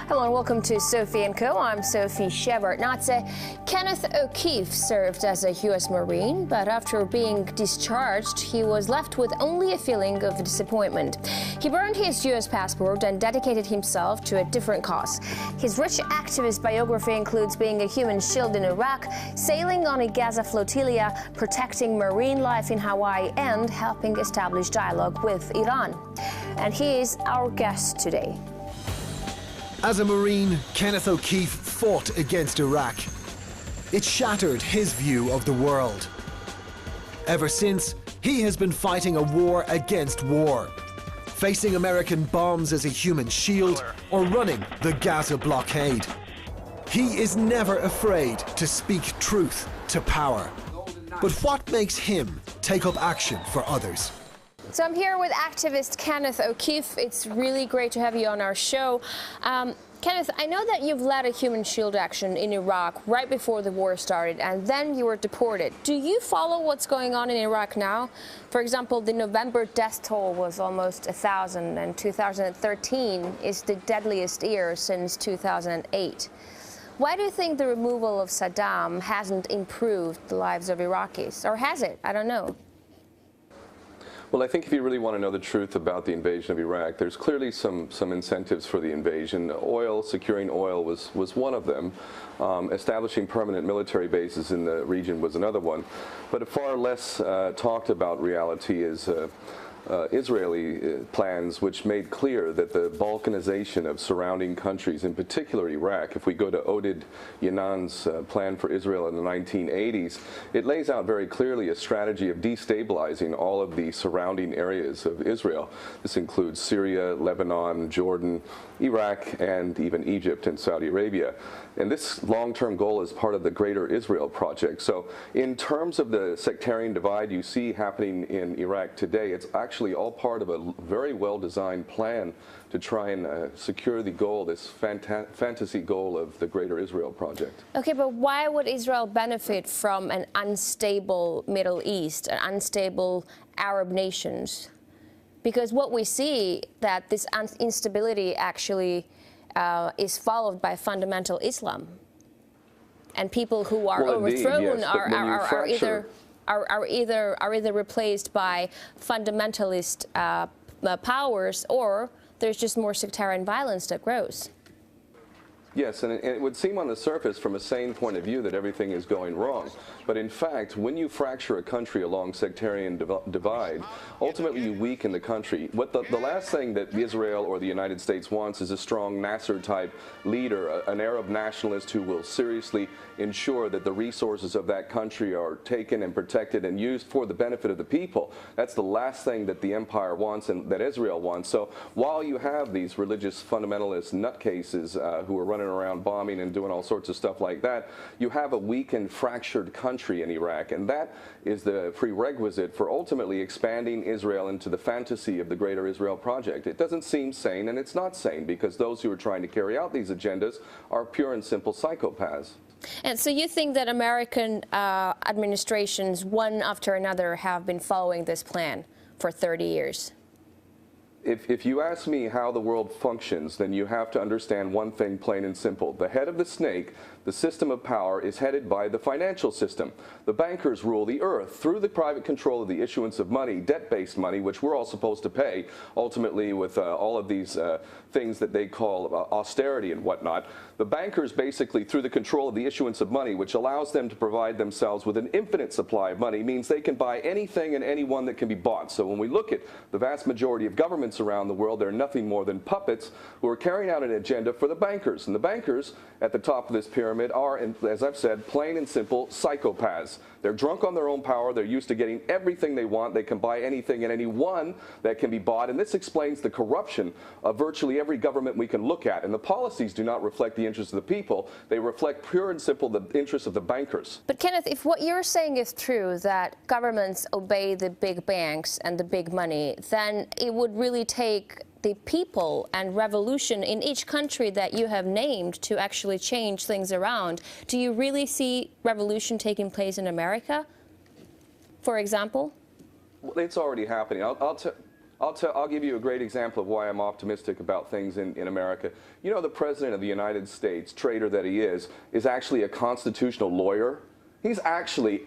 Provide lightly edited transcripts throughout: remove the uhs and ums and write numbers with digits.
Hello and welcome to Sophie & Co. I'm Sophie Shepard. Kenneth O'Keefe served as a U.S. Marine, but after being discharged, he was left with only a feeling of disappointment. He burned his U.S. passport and dedicated himself to a different cause. His rich activist biography includes being a human shield in Iraq, sailing on a Gaza flotilla, protecting marine life in Hawaii, and helping establish dialogue with Iran. And he is our guest today. As a Marine, Kenneth O'Keefe fought against Iraq. It shattered his view of the world. Ever since, he has been fighting a war against war, facing American bombs as a human shield or running the Gaza blockade. He is never afraid to speak truth to power. But what makes him take up action for others? So I'm here with activist Kenneth O'Keefe. It's really great to have you on our show. Kenneth, I know that you've led a human shield action in Iraq right before the war started, and then you were deported. Do you follow what's going on in Iraq now? For example, the November death toll was almost 1,000, and 2013 is the deadliest year since 2008. Why do you think the removal of Saddam hasn't improved the lives of Iraqis? Or has it? I don't know. Well, I think if you really want to know the truth about the invasion of Iraq, there's clearly some incentives for the invasion. Oil, securing oil was one of them. Establishing permanent military bases in the region was another one. But a far less talked about reality is Israeli plans, which made clear that the balkanization of surrounding countries, in particular Iraq, if we go to Oded Yanan's plan for Israel in the 1980s, it lays out very clearly a strategy of destabilizing all of the surrounding areas of Israel. This includes Syria, Lebanon, Jordan, Iraq, and even Egypt and Saudi Arabia. And this long-term goal is part of the Greater Israel Project. So in terms of the sectarian divide you see happening in Iraq today, it's actually all part of a very well-designed plan to try and secure the goal, this fantasy goal of the Greater Israel Project. Okay, but why would Israel benefit from an unstable Middle East, an unstable Arab nations? Because what we see that this instability actually is followed by fundamental Islam, and people who are overthrown are either replaced by fundamentalist powers, or there's just more sectarian violence that grows. Yes, and it would seem on the surface from a sane point of view that everything is going wrong. But in fact, when you fracture a country along sectarian divide, ultimately you weaken the country. What the last thing that Israel or the United States wants is a strong Nasser-type leader, an Arab nationalist who will seriously ensure that the resources of that country are taken and protected and used for the benefit of the people. That's the last thing that the empire wants and that Israel wants. So while you have these religious fundamentalist nutcases who are running around bombing and doing all sorts of stuff like that, you have a weakened, fractured country in Iraq, and that is the prerequisite for ultimately expanding Israel into the fantasy of the Greater Israel Project. It doesn't seem sane, and it's not sane, because those who are trying to carry out these agendas are pure and simple psychopaths. And so you think that American administrations, one after another, have been following this plan for 30 years? If you ask me how the world functions, then you have to understand one thing plain and simple. The head of the snake, the system of power, is headed by the financial system. The bankers rule the earth through the private control of the issuance of money, debt-based money, which we're all supposed to pay, ultimately with all of these things that they call austerity and whatnot. The bankers basically, through the control of the issuance of money, which allows them to provide themselves with an infinite supply of money, means they can buy anything and anyone that can be bought. So when we look at the vast majority of governments around the world, they're nothing more than puppets who are carrying out an agenda for the bankers. And the bankers at the top of this pyramid are, as I've said, plain and simple psychopaths. They're drunk on their own power. They're used to getting everything they want. They can buy anything and anyone that can be bought. And this explains the corruption of virtually every government we can look at. And the policies do not reflect the interests of the people. They reflect pure and simple the interests of the bankers. But Kenneth, if what you're saying is true, that governments obey the big banks and the big money, then it would really take the people and revolution in each country that you have named to actually change things around. Do you really see revolution taking place in America, for example? Well, it's already happening. I'll give you a great example of why I'm optimistic about things in America. You know, the President of the United States, traitor that he is actually a constitutional lawyer. He's actually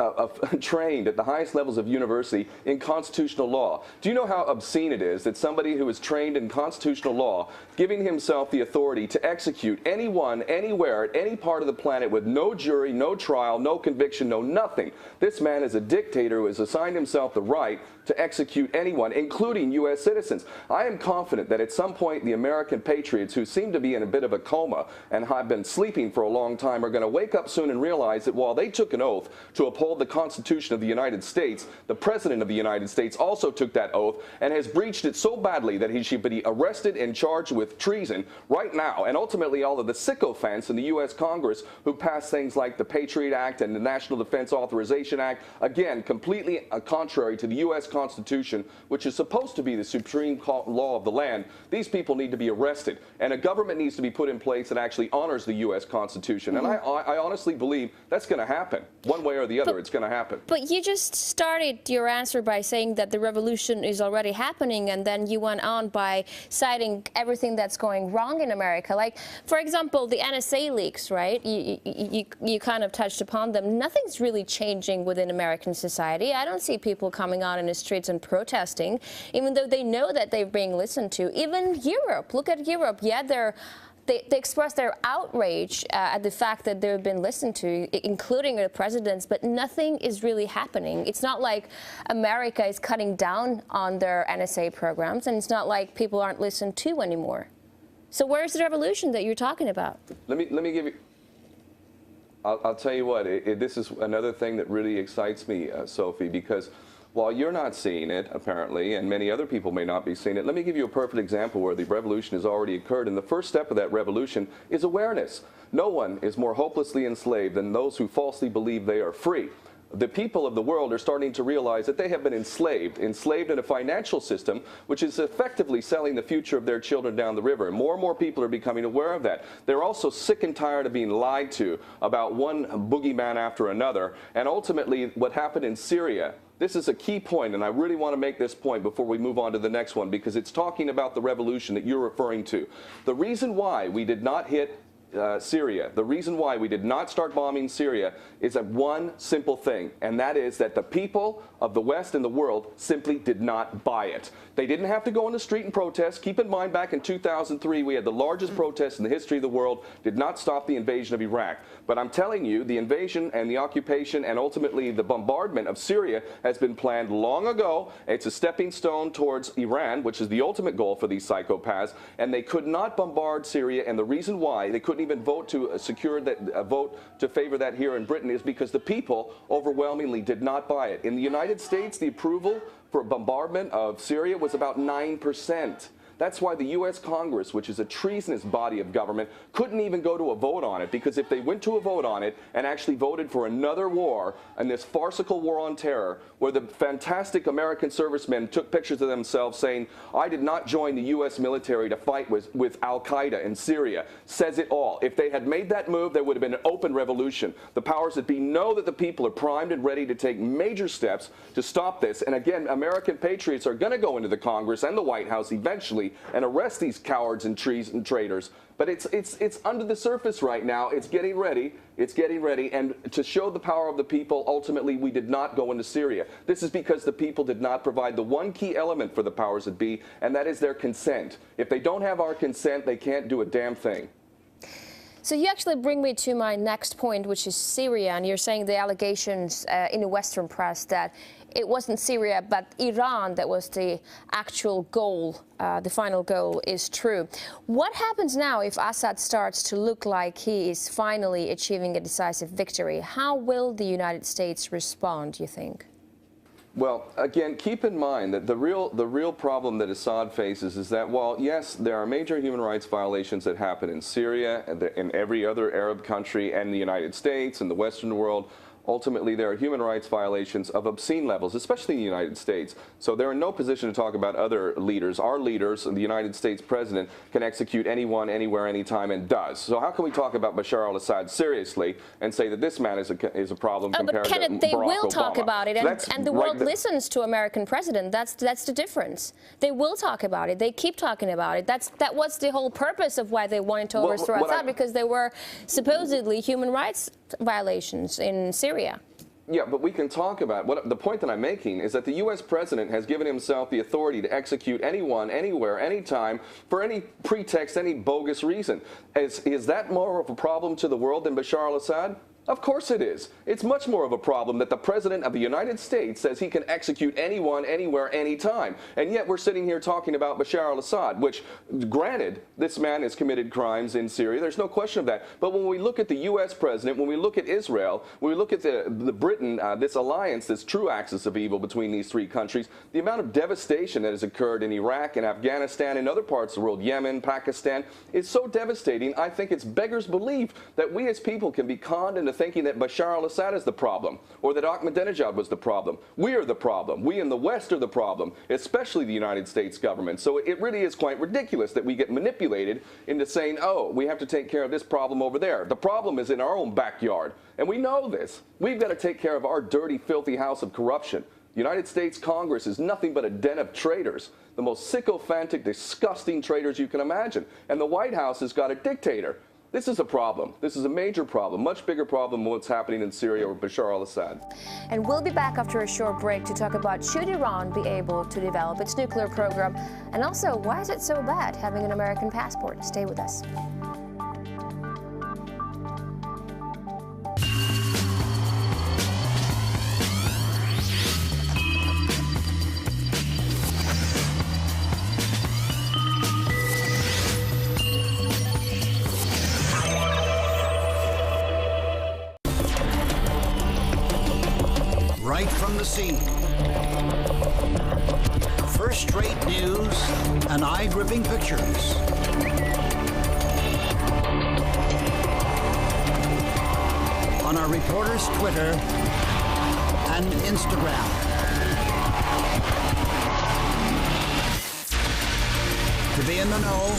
trained at the highest levels of university in constitutional law. Do you know how obscene it is that somebody who is trained in constitutional law, giving himself the authority to execute anyone, anywhere, at any part of the planet with no jury, no trial, no conviction, no nothing? This man is a dictator who has assigned himself the right to execute anyone, including U.S. citizens. I am confident that at some point the American patriots, who seem to be in a bit of a coma and have been sleeping for a long time, are going to wake up soon and realize that while they took an oath to uphold the Constitution of the United States, the President of the United States also took that oath and has breached it so badly that he should be arrested and charged with treason right now. And ultimately, all of the sycophants in the U.S. Congress who passed things like the Patriot Act and the National Defense Authorization Act, again, completely contrary to the U.S. Constitution, which is supposed to be the supreme law of the land, these people need to be arrested. And a government needs to be put in place that actually honors the U.S. Constitution. And I honestly believe that's going to happen. One way or the other, it's going to happen. But you just started your answer by saying that the revolution is already happening, and then you went on by citing everything that's going wrong in America. Like, for example, the NSA leaks, right? You kind of touched upon them. Nothing's really changing within American society. I don't see people coming out in the streets and protesting, even though they know that they're being listened to. Even Europe, look at Europe. Yeah, they express their outrage at the fact that they've been listened to, including the presidents, but nothing is really happening. It's not like America is cutting down on their NSA programs, and it's not like people aren't listened to anymore. So where's the revolution that you're talking about? Let me give you... I'll tell you what, this is another thing that really excites me, Sophie, because while you're not seeing it, apparently, and many other people may not be seeing it, let me give you a perfect example where the revolution has already occurred. And the first step of that revolution is awareness. No one is more hopelessly enslaved than those who falsely believe they are free. The people of the world are starting to realize that they have been enslaved in a financial system which is effectively selling the future of their children down the river. And more people are becoming aware of that. They're also sick and tired of being lied to about one boogeyman after another. And ultimately, what happened in Syria, this is a key point, and I really want to make this point before we move on to the next one, because it's talking about the revolution that you're referring to. The reason why we did not hit Syria, the reason why we did not start bombing Syria is one simple thing, and that is that the people of the West and the world simply did not buy it. They didn't have to go on the street and protest. Keep in mind, back in 2003, we had the largest protest in the history of the world, did not stop the invasion of Iraq. But I'm telling you, the invasion and the occupation and ultimately the bombardment of Syria has been planned long ago. It's a stepping stone towards Iran, which is the ultimate goal for these psychopaths, and they could not bombard Syria, and the reason why they couldn't even vote to secure that vote to favor that here in Britain is because the people overwhelmingly did not buy it. In the United States, the approval for bombardment of Syria was about 9%. That's why the U.S. Congress, which is a treasonous body of government, couldn't even go to a vote on it, because if they went to a vote on it and actually voted for another war, and this farcical war on terror, where the fantastic American servicemen took pictures of themselves saying, I did not join the U.S. military to fight with al-Qaeda in Syria, says it all. If they had made that move, there would have been an open revolution. The powers that be know that the people are primed and ready to take major steps to stop this. And again, American patriots are going to go into the Congress and the White House eventually and arrest these cowards and traitors. But it's under the surface right now. It's getting ready. It's getting ready. And to show the power of the people, ultimately, we did not go into Syria. This is because the people did not provide the one key element for the powers that be, and that is their consent. If they don't have our consent, they can't do a damn thing. So you actually bring me to my next point, which is Syria, and you're saying the allegations in the Western press that it wasn't Syria but Iran that was the actual goal, the final goal, is true. What happens now if Assad starts to look like he is finally achieving a decisive victory? How will the United States respond, you think? Well, again, keep in mind that the real problem that Assad faces is that while, yes, there are major human rights violations that happen in Syria and in every other Arab country and the United States and the Western world, ultimately there are human rights violations of obscene levels, especially in the United States. So they're in no position to talk about other leaders. Our leaders, the United States president, can execute anyone, anywhere, anytime, and does. So how can we talk about Bashar al-Assad seriously and say that this man is a problem compared but Kenneth, to they Barack will Obama? talk about it, and the world listens to American president. That's the difference. They will talk about it. They keep talking about it. That was the whole purpose of why they wanted to overthrow Assad, because there were supposedly human rights violations in Syria. Yeah, but we can talk about the point that I'm making is that the U.S. president has given himself the authority to execute anyone, anywhere, anytime, for any pretext, any bogus reason. Is that more of a problem to the world than Bashar al-Assad? Of course it is. It's much more of a problem that the President of the United States says he can execute anyone, anywhere, anytime. And yet we're sitting here talking about Bashar al-Assad, which, granted, this man has committed crimes in Syria. There's no question of that. But when we look at the U.S. President, when we look at Israel, when we look at the Britain, this alliance, this true axis of evil between these three countries, the amount of devastation that has occurred in Iraq and Afghanistan and other parts of the world, Yemen, Pakistan, is so devastating. I think it's beggars belief that we as people can be conned into thinking that Bashar al-Assad is the problem, or that Ahmadinejad was the problem. We are the problem. We in the West are the problem, especially the United States government. So it really is quite ridiculous that we get manipulated into saying, oh, we have to take care of this problem over there. The problem is in our own backyard, and we know this. We've got to take care of our dirty, filthy house of corruption. The United States Congress is nothing but a den of traitors, the most sycophantic, disgusting traitors you can imagine. And the White House has got a dictator. This is a problem. This is a major problem, much bigger problem than what's happening in Syria with Bashar al-Assad. And we'll be back after a short break to talk about should Iran be able to develop its nuclear program, and also why is it so bad having an American passport? Stay with us. Right from the scene. First-rate news and eye-gripping pictures. On our reporters' Twitter and Instagram. To be in the know,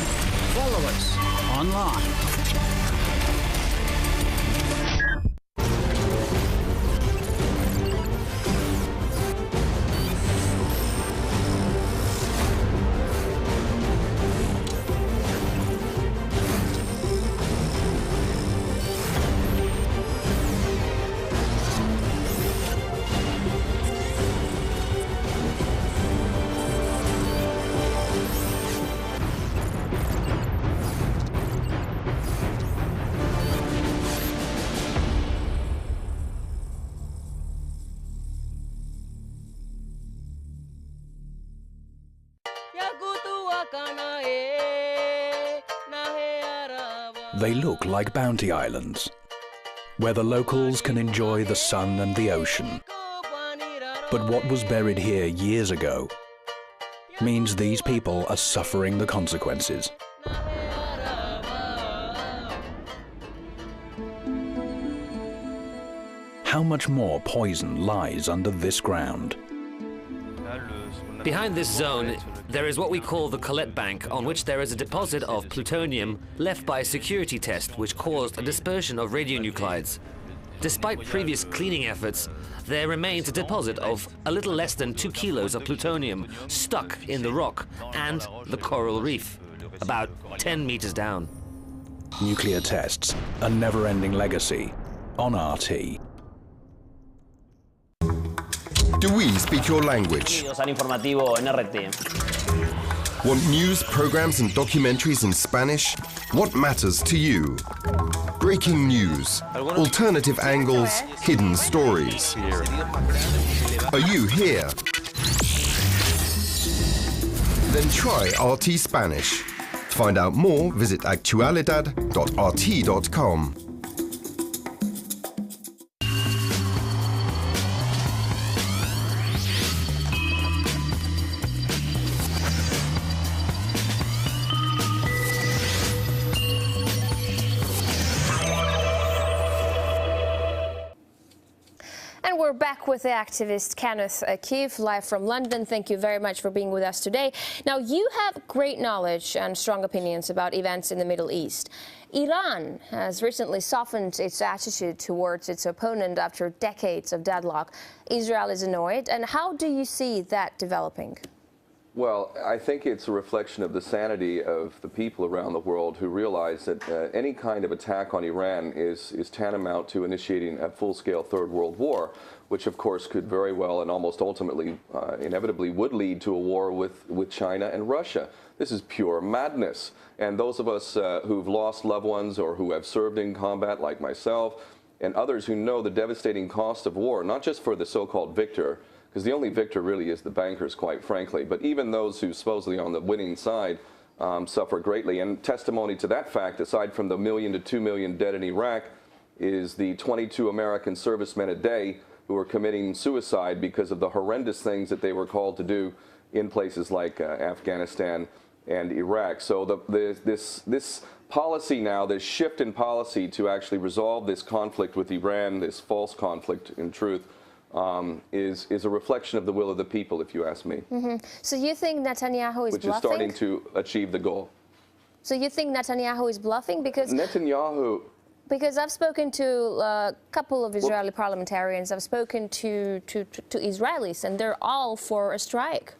follow us online. They look like bounty islands, where the locals can enjoy the sun and the ocean. But what was buried here years ago means these people are suffering the consequences. How much more poison lies under this ground? Behind this zone, there is what we call the Colette Bank, on which there is a deposit of plutonium left by a security test which caused a dispersion of radionuclides. Despite previous cleaning efforts, there remains a deposit of a little less than 2 kilos of plutonium stuck in the rock and the coral reef, about 10 meters down. Nuclear tests, a never-ending legacy on RT. Do we speak your language? Informativo NRT. Want news, programs and documentaries in Spanish? What matters to you? Breaking news, alternative angles, hidden stories. Are you here? Then try RT Spanish. To find out more, visit actualidad.rt.com. We're back with the activist Kenneth O'Keefe, live from London. Thank you very much for being with us today. Now, you have great knowledge and strong opinions about events in the Middle East. Iran has recently softened its attitude towards its opponent after decades of deadlock. Israel is annoyed. And how do you see that developing? Well, I think it's a reflection of the sanity of the people around the world who realize that any kind of attack on Iran is tantamount to initiating a full-scale Third World War, which of course could very well and almost ultimately, inevitably would lead to a war with China and Russia. This is pure madness. And those of us who've lost loved ones or who have served in combat, like myself, and others who know the devastating cost of war, not just for the so-called victor, because the only victor really is the bankers, quite frankly. But even those who supposedly on the winning side suffer greatly. And testimony to that fact, aside from the 1 million to 2 million dead in Iraq, is the 22 American servicemen a day who are committing suicide because of the horrendous things that they were called to do in places like Afghanistan and Iraq. So this policy now, this shift in policy to actually resolve this conflict with Iran, this false conflict in truth, is a reflection of the will of the people, if you ask me. So you think Netanyahu is bluffing? Which is starting to achieve the goal. So you think Netanyahu is bluffing? Because I've spoken to a couple of Israeli parliamentarians, I've spoken to Israelis, and they're all for a strike.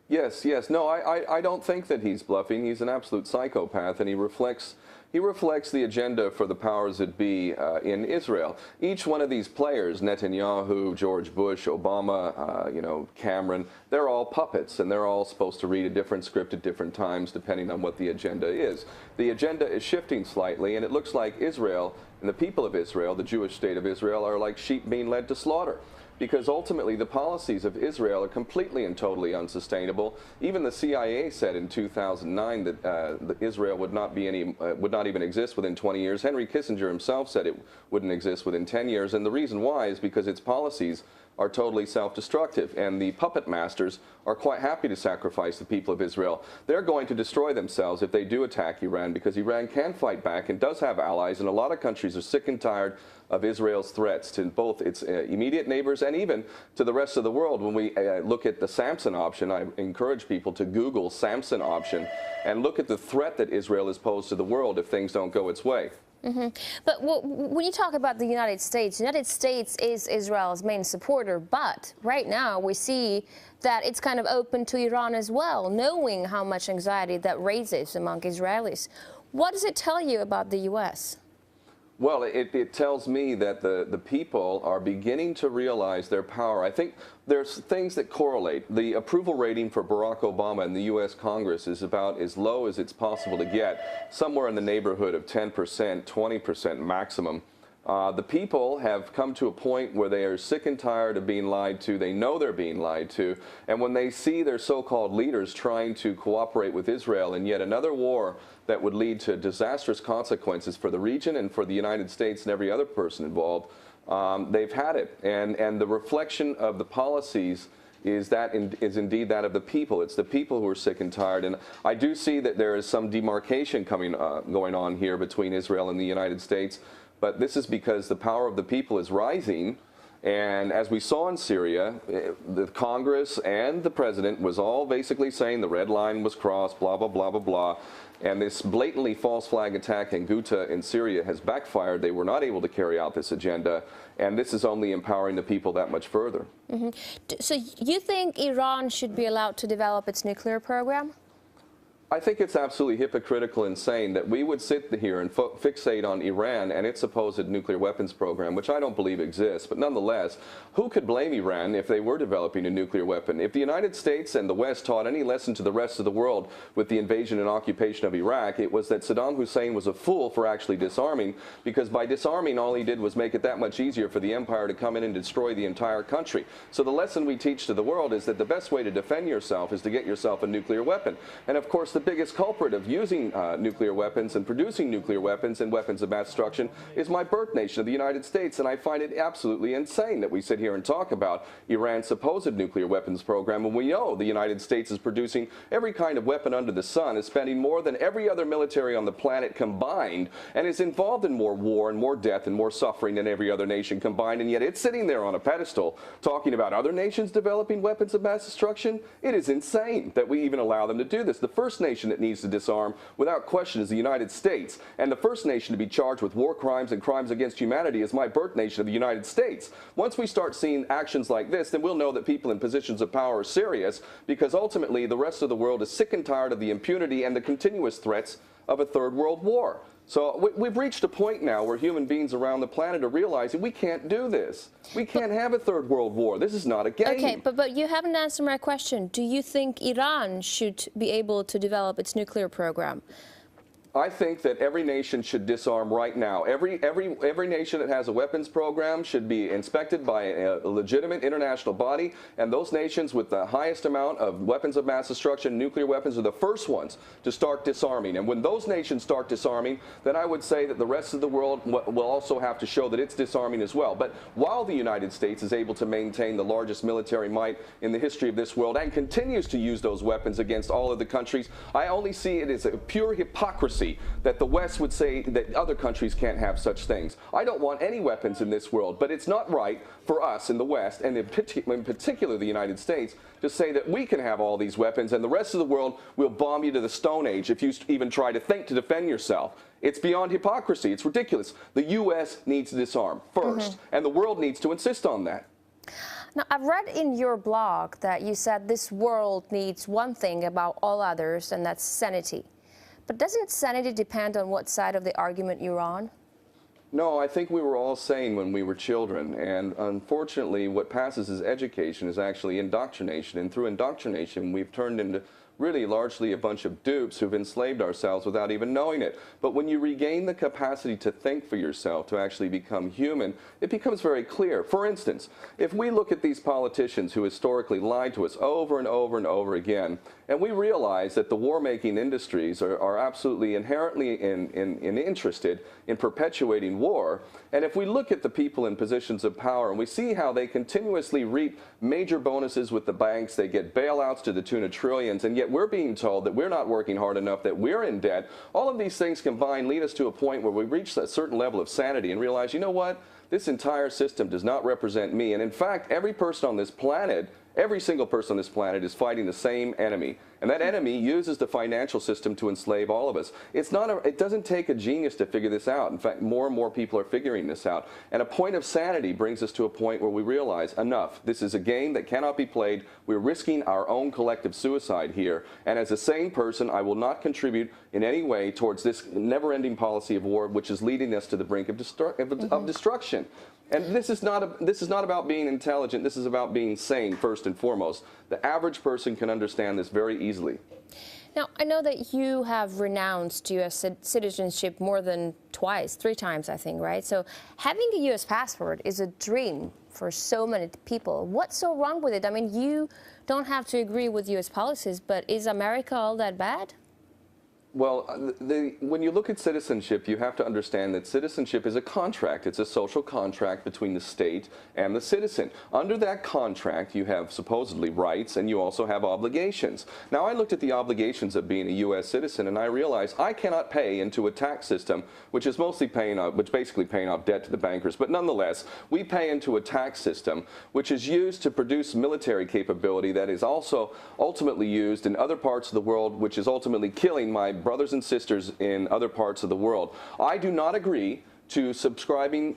Yes. No, I don't think that he's bluffing. He's an absolute psychopath, and he reflects the agenda for the powers that be in Israel. Each one of these players, Netanyahu, George Bush, Obama, Cameron, they're all puppets, and they're all supposed to read a different script at different times, depending on what the agenda is. The agenda is shifting slightly, and it looks like Israel and the people of Israel, the Jewish state of Israel, are like sheep being led to slaughter. Because ultimately the policies of Israel are completely and totally unsustainable. Even the CIA said in 2009 that Israel would not even exist within 20 years. Henry Kissinger himself said it wouldn't exist within 10 years, and the reason why is because its policies are totally self-destructive, and the puppet masters are quite happy to sacrifice the people of Israel. They're going to destroy themselves if they do attack Iran, because Iran can fight back and does have allies, and a lot of countries are sick and tired of Israel's threats to both its immediate neighbors and even to the rest of the world. When we look at the Samson option, I encourage people to Google Samson option and look at the threat that Israel has posed to the world if things don't go its way. But when you talk about the United States is Israel's main supporter, but right now we see that it's kind of open to Iran as well, knowing how much anxiety that raises among Israelis. What does it tell you about the U.S.? Well, it tells me that the people are beginning to realize their power. I think there's things that correlate. The approval rating for Barack Obama in the U.S. Congress is about as low as it's possible to get, somewhere in the neighborhood of 10%, 20% maximum. The people have come to a point where they are sick and tired of being lied to. They know they're being lied to. And when they see their so-called leaders trying to cooperate with Israel in yet another war that would lead to disastrous consequences for the region and for the United States and every other person involved, they've had it. And the reflection of the policies is indeed that of the people. It's the people who are sick and tired. And I do see that there is some demarcation going on here between Israel and the United States. But this is because the power of the people is rising. And as we saw in Syria, the Congress and the president was all basically saying the red line was crossed, blah, blah, blah, blah, blah. And this blatantly false flag attack in Ghouta in Syria has backfired. They were not able to carry out this agenda. And this is only empowering the people that much further. So you think Iran should be allowed to develop its nuclear program? I think it's absolutely hypocritical and insane that we would sit here and fixate on Iran and its supposed nuclear weapons program, which I don't believe exists. But nonetheless, who could blame Iran if they were developing a nuclear weapon? If the United States and the West taught any lesson to the rest of the world with the invasion and occupation of Iraq, it was that Saddam Hussein was a fool for actually disarming, because by disarming, all he did was make it that much easier for the empire to come in and destroy the entire country. So the lesson we teach to the world is that the best way to defend yourself is to get yourself a nuclear weapon. And of course, the biggest culprit of using nuclear weapons and producing nuclear weapons and weapons of mass destruction is my birth nation of the United States. And I find it absolutely insane that we sit here and talk about Iran's supposed nuclear weapons program when we know the United States is producing every kind of weapon under the sun, is spending more than every other military on the planet combined, and is involved in more war and more death and more suffering than every other nation combined. And yet it's sitting there on a pedestal talking about other nations developing weapons of mass destruction. It is insane that we even allow them to do this. The first nation that needs to disarm without question is the United States, and the first nation to be charged with war crimes and crimes against humanity is my birth nation of the United States. Once we start seeing actions like this, then we'll know that people in positions of power are serious, because ultimately the rest of the world is sick and tired of the impunity and the continuous threats of a third world war. So we've reached a point now where human beings around the planet are realizing we can't do this. We can't have a third world war. This is not a game. Okay, but you haven't answered my question. Do you think Iran should be able to develop its nuclear program? I think that every nation should disarm right now. Every nation that has a weapons program should be inspected by a legitimate international body, and those nations with the highest amount of weapons of mass destruction, nuclear weapons, are the first ones to start disarming. And when those nations start disarming, then I would say that the rest of the world will also have to show that it's disarming as well. But while the United States is able to maintain the largest military might in the history of this world and continues to use those weapons against all of the countries, I only see it as a pure hypocrisy that the West would say that other countries can't have such things. I don't want any weapons in this world, but it's not right for us in the West, and in particular the United States, to say that we can have all these weapons and the rest of the world will bomb you to the Stone Age if you even try to think to defend yourself. It's beyond hypocrisy. It's ridiculous. The U.S. needs to disarm first, and the world needs to insist on that. Now, I've read in your blog that you said this world needs one thing above all others, and that's sanity. But doesn't sanity depend on what side of the argument you're on? No, I think we were all sane when we were children, and unfortunately what passes as education is actually indoctrination, and through indoctrination we've turned into really largely a bunch of dupes who've enslaved ourselves without even knowing it. But when you regain the capacity to think for yourself, to actually become human, it becomes very clear. For instance, if we look at these politicians who historically lied to us over and over and over again, and we realize that the war-making industries are absolutely inherently interested in perpetuating war, and if we look at the people in positions of power and we see how they continuously reap major bonuses with the banks, they get bailouts to the tune of trillions, and yet we're being told that we're not working hard enough, that we're in debt. All of these things combined lead us to a point where we reach a certain level of sanity and realize, you know what, this entire system does not represent me. And in fact, every person on this planet, every single person on this planet is fighting the same enemy. And that enemy uses the financial system to enslave all of us. It doesn't take a genius to figure this out. In fact, more and more people are figuring this out. And a point of sanity brings us to a point where we realize, enough. This is a game that cannot be played. We're risking our own collective suicide here. And as a sane person, I will not contribute in any way towards this never-ending policy of war, which is leading us to the brink of destruction. And this is not about being intelligent. This is about being sane, first and foremost. The average person can understand this very easily. Now, I know that you have renounced U.S. citizenship more than twice, 3 times, I think, right? So having a U.S. passport is a dream for so many people. What's so wrong with it? I mean, you don't have to agree with U.S. policies, but is America all that bad? Well, when you look at citizenship, you have to understand that citizenship is a contract. It's a social contract between the state and the citizen. Under that contract, you have supposedly rights, and you also have obligations. Now, I looked at the obligations of being a U.S. citizen, and I realized I cannot pay into a tax system, which is basically paying off debt to the bankers. But nonetheless, we pay into a tax system which is used to produce military capability that is also ultimately used in other parts of the world, which is ultimately killing my brothers and sisters in other parts of the world. I do not agree to contributing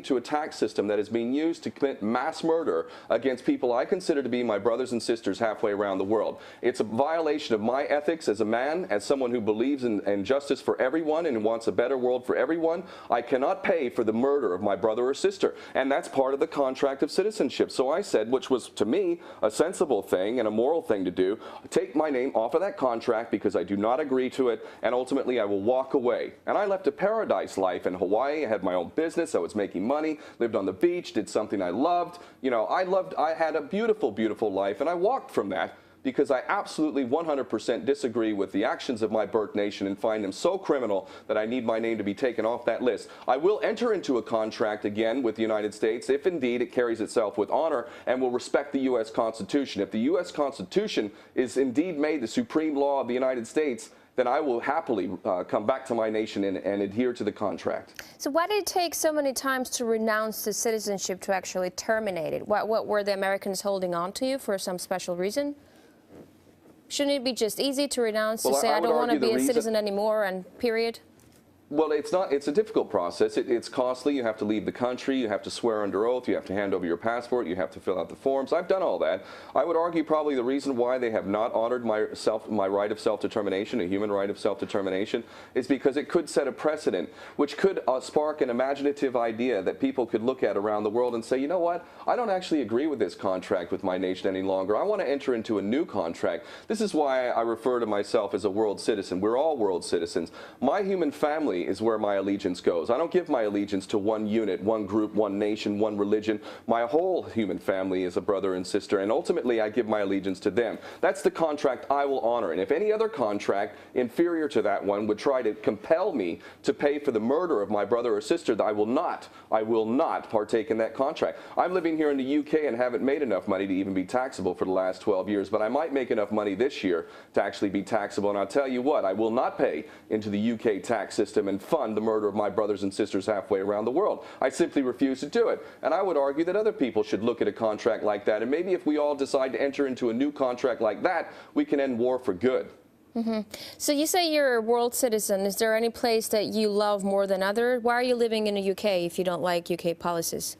to a tax system that is being used to commit mass murder against people I consider to be my brothers and sisters halfway around the world. It's a violation of my ethics as a man, as someone who believes in justice for everyone and wants a better world for everyone. I cannot pay for the murder of my brother or sister, and that's part of the contract of citizenship. So I said, which was to me a sensible thing and a moral thing to do, take my name off of that contract because I do not agree to it, and ultimately I will walk away. And I left a paradise life in Hawaii. I had my own business. I was making money, lived on the beach, did something I loved. You know, I had a beautiful, beautiful life, and I walked from that because I absolutely 100% disagree with the actions of my birth nation and find them so criminal that I need my name to be taken off that list. I will enter into a contract again with the United States if indeed it carries itself with honor and will respect the U.S. Constitution. If the U.S. Constitution is indeed made the supreme law of the United States, then I will happily come back to my nation and adhere to the contract. So why did it take so many times to renounce the citizenship to actually terminate it? What were the Americans holding on to you for some special reason? Shouldn't it be just easy to renounce, to say I don't want to be a citizen anymore and period? Well, it's not. It's a difficult process. It's costly. You have to leave the country. You have to swear under oath. You have to hand over your passport. You have to fill out the forms. I've done all that. I would argue probably the reason why they have not honored my right of self-determination, a human right of self-determination, is because it could set a precedent, which could spark an imaginative idea that people could look at around the world and say, you know what? I don't actually agree with this contract with my nation any longer. I want to enter into a new contract. This is why I refer to myself as a world citizen. We're all world citizens. My human family is where my allegiance goes. I don't give my allegiance to one unit, one group, one nation, one religion. My whole human family is a brother and sister, and ultimately I give my allegiance to them. That's the contract I will honor. And if any other contract inferior to that one would try to compel me to pay for the murder of my brother or sister, I will not partake in that contract. I'm living here in the UK and haven't made enough money to even be taxable for the last 12 years, but I might make enough money this year to actually be taxable. And I'll tell you what, I will not pay into the UK tax system and fund the murder of my brothers and sisters halfway around the world. I simply refuse to do it. And I would argue that other people should look at a contract like that. And maybe if we all decide to enter into a new contract like that, we can end war for good. So you say you're a world citizen. Is there any place that you love more than other? Why are you living in the UK if you don't like UK policies?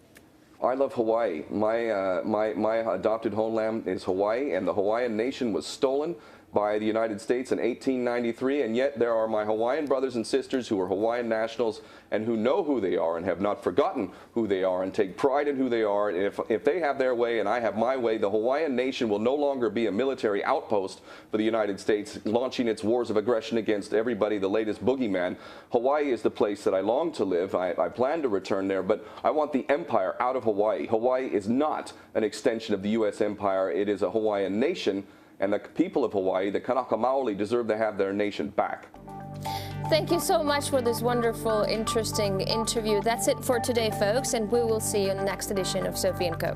I love Hawaii. My adopted homeland is Hawaii, and the Hawaiian nation was stolen by the United States in 1893, and yet there are my Hawaiian brothers and sisters who are Hawaiian nationals and who know who they are and have not forgotten who they are and take pride in who they are. And if they have their way and I have my way, the Hawaiian nation will no longer be a military outpost for the United States launching its wars of aggression against everybody, the latest boogeyman. Hawaii is the place that I long to live. I plan to return there, but I want the empire out of Hawaii. Hawaii is not an extension of the U.S. empire. It is a Hawaiian nation. And the people of Hawaii, the Kanaka Maoli, deserve to have their nation back. Thank you so much for this wonderful, interesting interview. That's it for today, folks, and we will see you in the next edition of Sophie & Co.